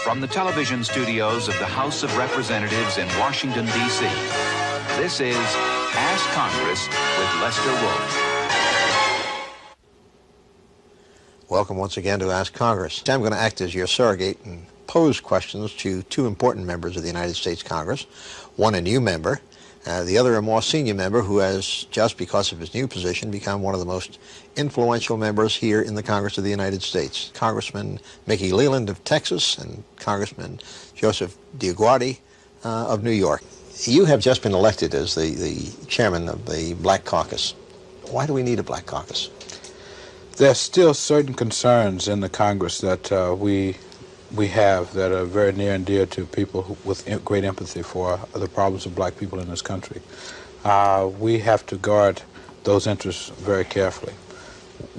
From the television studios of the House of Representatives in Washington, D.C., this is Ask Congress with Lester Wolf. Welcome once again to Ask Congress. I'm going to act as your surrogate and pose questions to two important members of the United States Congress, one a new member, the other a more senior member who has, just because of his new position, become one of the most influential members here in the Congress of the United States. Congressman Mickey Leland of Texas and Congressman Joseph DioGuardi of New York. You have just been elected as the chairman of the Black Caucus. Why do we need a Black Caucus? There's still certain concerns in the Congress that we have that are very near and dear to people with great empathy for the problems of black people in this country. We have to guard those interests very carefully.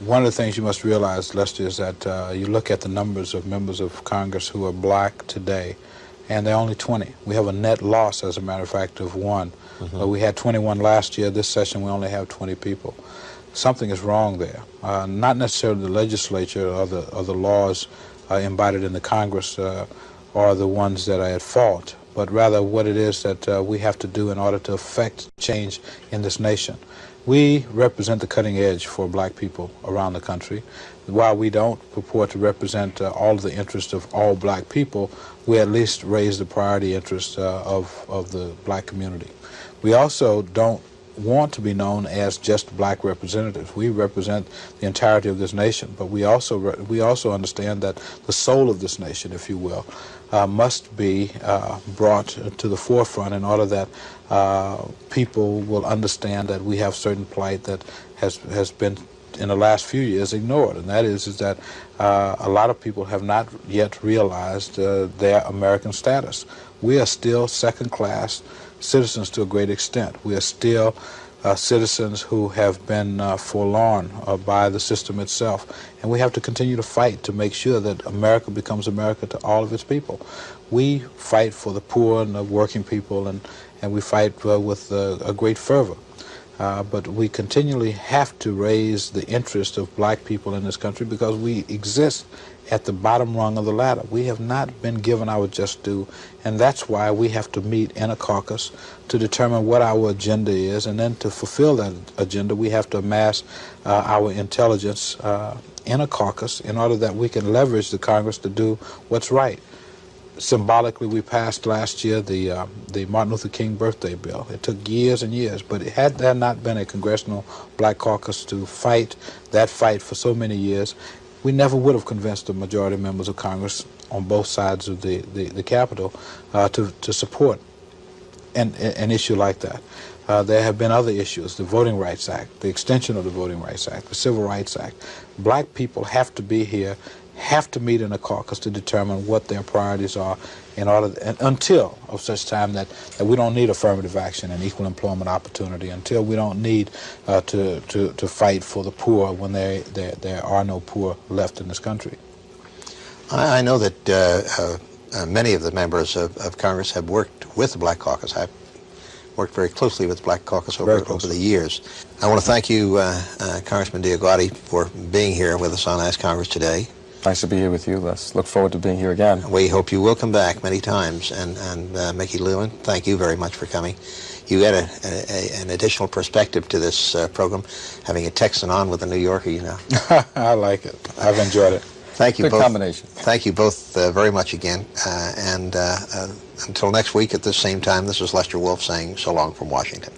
One of the things you must realize, Lester, is that you look at the numbers of members of Congress who are black today, and they're only 20. We have a net loss, as a matter of fact, of one. We had 21 last year. This session we only have 20 people. Something is wrong there. Not necessarily the legislature or the laws embodied in the Congress are the ones that are at fault, but rather what it is that we have to do in order to affect change in this nation. We represent the cutting edge for black people around the country. While we don't purport to represent all of the interests of all black people, we at least raise the priority interests of the black community. We also don't want to be known as just black representatives. We represent the entirety of this nation, but we also understand that the soul of this nation, if you will, must be brought to the forefront in order that people will understand that we have certain plight that has been in the last few years ignored, and that is that a lot of people have not yet realized their American status. We are still second-class citizens to a great extent. We are still citizens who have been forlorn by the system itself, and we have to continue to fight to make sure that America becomes America to all of its people. We fight for the poor and the working people, and we fight with a great fervor. But we continually have to raise the interest of black people in this country because we exist at the bottom rung of the ladder. We have not been given our just due, and that's why we have to meet in a caucus to determine what our agenda is, and then to fulfill that agenda we have to amass our intelligence in a caucus in order that we can leverage the Congress to do what's right. Symbolically, we passed last year the Martin Luther King birthday bill. It took years and years, but had there not been a Congressional Black Caucus to fight that fight for so many years, we never would have convinced the majority of members of Congress on both sides of the Capitol to support an issue like that. There have been other issues, the Voting Rights Act, the extension of the Voting Rights Act, the Civil Rights Act. Black people have to be here, have to meet in a caucus to determine what their priorities are in order until of such time that we don't need affirmative action and equal employment opportunity, until we don't need to fight for the poor when there are no poor left in this country. I know that many of the members of Congress have worked with the Black Caucus. I've worked very closely with the Black Caucus over the years. I want to thank you, Congressman DioGuardi, for being here with us on Ask Congress today. Nice to be here with you. Let's look forward to being here again. We hope you will come back many times. And Mickey Leland, thank you very much for coming. You add an additional perspective to this program, having a Texan on with a New Yorker, you know. I like it. I've enjoyed it. Thank you Good both. Combination. Thank you both very much again. And until next week at this same time, this is Lester Wolf saying so long from Washington.